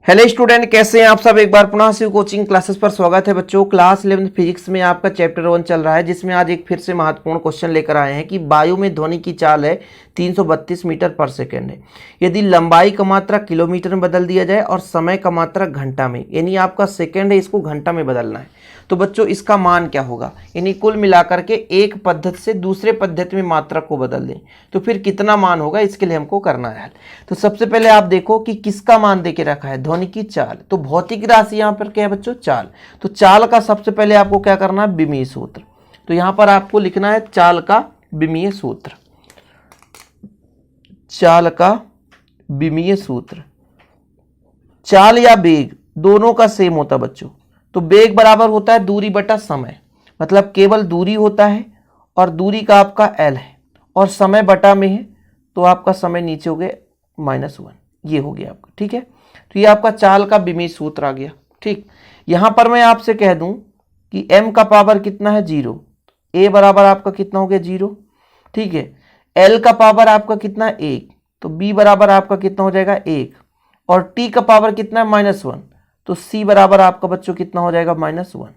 Hello student, कैसे हैं आप सब। एक बार पुनः शिव कोचिंग क्लासेस पर स्वागत है बच्चों। क्लास 11 फिजिक्स में आपका चैप्टर 1 चल रहा है, जिसमें आज एक फिर से महत्वपूर्ण क्वेश्चन लेकर आए हैं कि वायु में ध्वनि की चाल है 332 मीटर पर सेकेंड है। यदि लंबाई का मात्रा किलोमीटर में बदल दिया जाए और समय का मात्रा घंटा में, यानी आपका सेकेंड है इसको घंटा में बदलना है, तो बच्चों इसका मान क्या होगा। यानी कुल मिलाकर के एक पद्धति से दूसरे पद्धति में मात्रा को बदल दें तो फिर कितना मान होगा, इसके लिए हमको करना है। तो सबसे पहले आप देखो कि किसका मान देके रखा है, ध्वनि की चाल। तो भौतिक राशि यहाँ पर क्या है बच्चों, चाल। तो चाल का सबसे पहले आपको क्या करना है, विमीय सूत्र। तो यहाँ पर आपको लिखना है चाल का विमीय सूत्र। चाल का विमीय सूत्र, चाल या वेग दोनों का सेम होता है बच्चों। तो वेग बराबर होता है दूरी बटा समय, मतलब केवल दूरी होता है और दूरी का आपका एल है और समय बटा में है, तो आपका समय नीचे हो गया -1, ये हो गया आपका। ठीक है, तो ये आपका चाल का विमीय सूत्र आ गया। ठीक, यहां पर मैं आपसे कह दूं कि m का पावर कितना है 0, a बराबर आपका कितना हो गया 0। ठीक है, l का पावर आपका कितना है 1, तो b बराबर आपका कितना हो जाएगा 1, और t का पावर कितना है -1, तो c बराबर आपका बच्चों कितना हो जाएगा -1।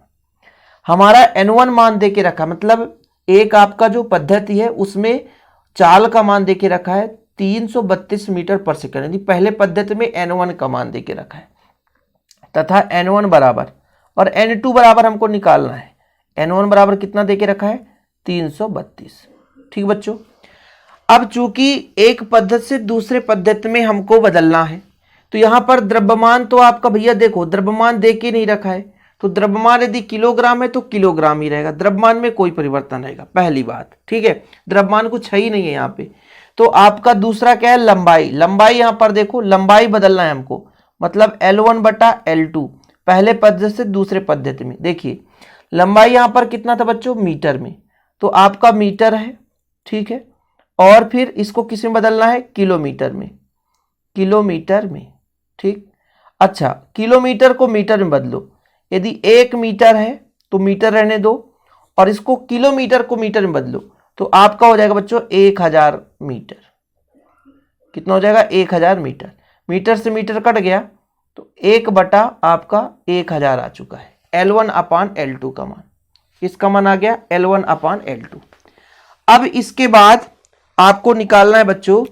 हमारा n1 मान दे के रखा, मतलब एक आपका जो पद्धति है उसमें चाल का मान दे के रखा है 332 मीटर पर सेकंड, यानी पहले पद्धति में n1 का मान दे के रखा है, तथा n1 बराबर और n2 बराबर हमको निकालना है। n1 बराबर कितना दे के रखा है 332। ठीक बच्चों, अब चूंकि एक पद्धति से दूसरे पद्धति में हमको बदलना है, तो यहां पर द्रव्यमान तो आपका भैया देखो द्रव्यमान दे के नहीं रखा है, तो द्रव्यमान यदि किलोग्राम है तो किलोग्राम ही रहेगा, द्रव्यमान में कोई परिवर्तन रहेगा, पहली बात। ठीक है, द्रव्यमान कुछ है ही नहीं है यहाँ पे। तो आपका दूसरा क्या है, लंबाई। लंबाई यहां पर देखो लंबाई बदलना है हमको, मतलब L1 बटा L2, पहले पद्धति से दूसरे पद्धति में। देखिए लंबाई यहां पर कितना था बच्चों, मीटर में, तो आपका मीटर है। ठीक है, और फिर इसको किस में बदलना है, किलोमीटर में, किलोमीटर में। ठीक, अच्छा किलोमीटर को मीटर में बदलो। यदि 1 मीटर है तो मीटर रहने दो, और इसको किलोमीटर को मीटर में बदलो, तो आपका हो जाएगा बच्चों 1000 मीटर। कितना हो जाएगा 1000 मीटर। मीटर से मीटर कट गया तो 1 बटा आपका 1000 आ चुका है। L1 अपान L2 का मान, इसका मान आ गया L1 अपान L2। अब इसके बाद आपको निकालना है बच्चों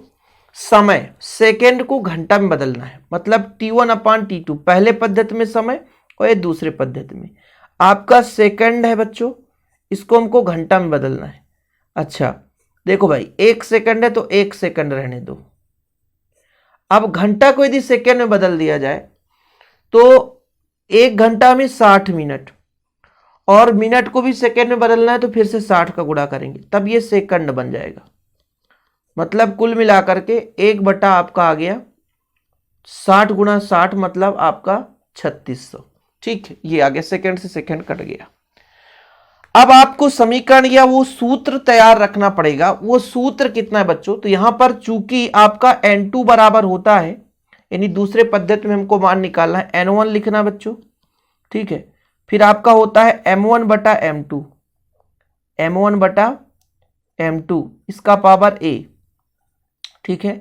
समय, सेकेंड को घंटा में बदलना है, मतलब T1 अपान T2, पहले पद्धति में समय और ये दूसरे पद्धति में। आपका सेकेंड है बच्चों, इसको हमको घंटा में बदलना है। अच्छा देखो भाई 1 सेकंड है तो 1 सेकंड रहने दो। अब घंटा को यदि सेकंड में बदल दिया जाए तो 1 घंटा में 60 मिनट, और मिनट को भी सेकंड में बदलना है तो फिर से 60 का गुणा करेंगे, तब ये सेकंड बन जाएगा। मतलब कुल मिलाकर के 1 बटा आपका आ गया 60 गुणा 60, मतलब आपका 3600। ठीक है, ये आ गया, सेकंड से सेकंड कट गया। अब आपको समीकरण या वो सूत्र तैयार रखना पड़ेगा। वो सूत्र कितना है बच्चों, तो यहां पर चूंकि आपका n2 बराबर होता है, यानी दूसरे पद्धति में हमको मान निकालना है, n1 लिखना है बच्चों। ठीक है, फिर आपका होता है m1 बटा m2, m1 बटा m2 इसका पावर a। ठीक है,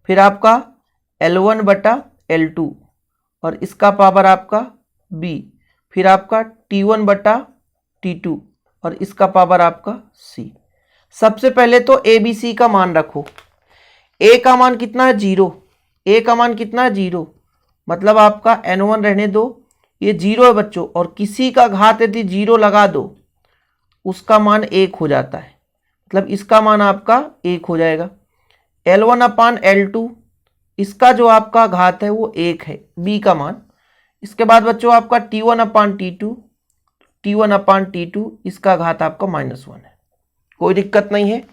फिर आपका L1 बटा L2 और इसका पावर आपका b, फिर आपका T1 बटा T2 और इसका पावर आपका c। सबसे पहले तो ABC का मान रखो। a का मान कितना है 0, a का मान कितना है 0, मतलब आपका n1 रहने दो, ये 0 है बच्चों, और किसी का घात यदि 0 लगा दो उसका मान 1 हो जाता है, मतलब इसका मान आपका 1 हो जाएगा। L1 अपान L2, इसका जो आपका घात है वो 1 है, b का मान। इसके बाद बच्चों आपका T1 अपान T2, T1 अपान T2 इसका घात आपका -1 है, कोई दिक्कत नहीं है।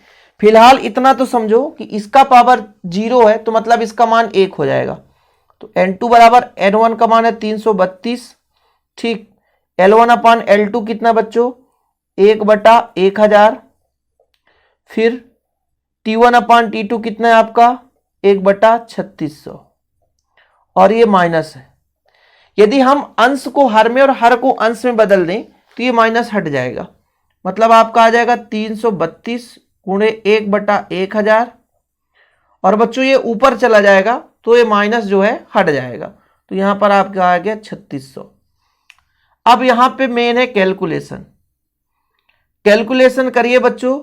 फिलहाल इतना तो समझो कि इसका पावर 0 है तो मतलब इसका मान 1 हो जाएगा। तो n2 बराबर n1 का मान है 332। ठीक, L1 अपान L2 कितना बच्चों 1 बटा 1000, फिर T1 अपान T2 कितना है आपका 1 बटा 3600, और ये माइनस है। यदि हम अंश को हर में और हर को अंश में बदल दें तो ये माइनस हट जाएगा, मतलब आपका आ जाएगा 332 गुणे 1 बटा 1000, और बच्चों ये ऊपर चला जाएगा तो ये माइनस जो है हट जाएगा, तो यहाँ पर आपका आ गया 3600। अब यहाँ पे मेन है कैलकुलेशन। कैलकुलेशन करिए बच्चों,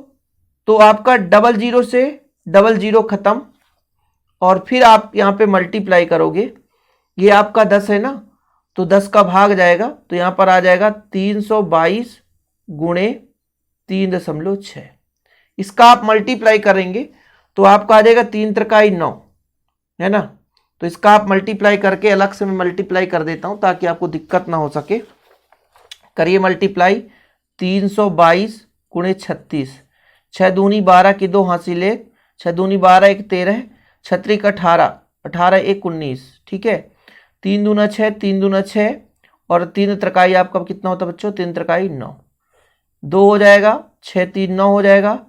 तो आपका 00 से 00 खत्म, और फिर आप यहाँ पे मल्टीप्लाई करोगे। ये आपका 10 है ना, तो 10 का भाग जाएगा, तो यहाँ पर आ जाएगा 322 गुणे 3.6। इसका आप मल्टीप्लाई करेंगे तो आपका आ जाएगा 3 त्रिकाई 9, है ना। तो इसका आप मल्टीप्लाई करके, अलग से मैं मल्टीप्लाई कर देता हूं ताकि आपको दिक्कत ना हो सके। करिए मल्टीप्लाई, 322 गुणे 36, 6 दूनी 12 की 2 हासिल 1, 6 दूनी 12 1 13, 6 का 18, 18 1 19, ठीक है। 3 दूना 6, 3 दूना 6, और 3 त्रिकाई आपका कितना होता है बच्चों, 3 त्रिकाई 9, 2 हो जाएगा, 6 3 9 हो जाएगा,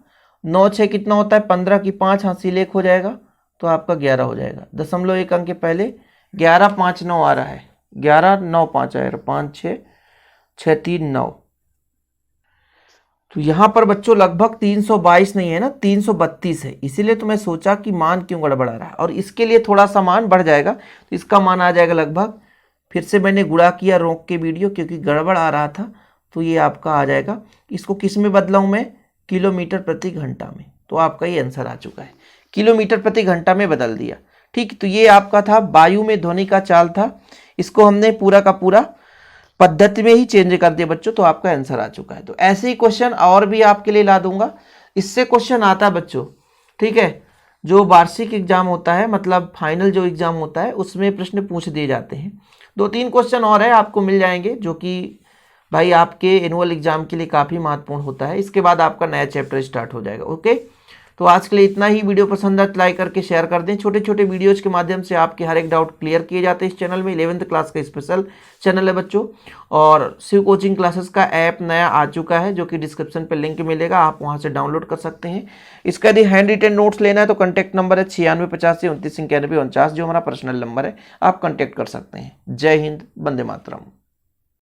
9 6 कितना होता है 15 की 5 हासिल 1 हो जाएगा, तो आपका 11 हो जाएगा। 0.1 अंक के पहले 11 5 9 आ रहा है, 11 9 5 आएगा, 5 6 6 3 9। तो यहां पर बच्चों लगभग 322 नहीं है ना, 332 है, इसीलिए तो मैं सोचा कि मान क्यों गड़बड़ा रहा है, और इसके लिए थोड़ा सा मान बढ़ जाएगा, तो इसका मान आ जाएगा लगभग, फिर से मैंने गुणा किया रोक के वीडियो क्योंकि गड़बड़ आ रहा था, तो ये आपका आ जाएगा। इसको किस में बदला हूं मैं, किलोमीटर प्रति घंटा में, तो आपका ये आंसर आ चुका है, किलोमीटर प्रति घंटा में बदल दिया। ठीक, तो ये आपका था वायु में ध्वनि का चाल था, इसको हमने पूरा का पूरा पद्धति में ही चेंज कर दिया बच्चों, तो आपका आंसर आ चुका है। तो ऐसे ही क्वेश्चन और भी आपके लिए ला दूंगा। इससे क्वेश्चन आता है बच्चों, ठीक है, जो वार्षिक एग्जाम होता है, मतलब फाइनल जो एग्जाम होता है, उसमें प्रश्न पूछ दिए जाते हैं। 2-3 क्वेश्चन और है आपको मिल जाएंगे, जो कि भाई आपके एनुअल एग्जाम के लिए काफ़ी महत्वपूर्ण होता है। इसके बाद आपका नया चैप्टर स्टार्ट हो जाएगा। ओके, तो आज के लिए इतना ही। वीडियो पसंद आए तो लाइक करके शेयर कर दें। छोटे छोटे वीडियोज के माध्यम से आपके हर एक डाउट क्लियर किए जाते हैं इस चैनल में। 11th क्लास का स्पेशल चैनल है बच्चों, और शिव कोचिंग क्लासेस का ऐप नया आ चुका है, जो कि डिस्क्रिप्शन पर लिंक मिलेगा, आप वहां से डाउनलोड कर सकते हैं। इसका यदि हैंड रिटन नोट्स लेना है तो कॉन्टैक्ट नंबर है 9685 29 91 49, जो हमारा पर्सनल नंबर है, आप कॉन्टैक्ट कर सकते हैं। जय हिंद, वंदे मातरम।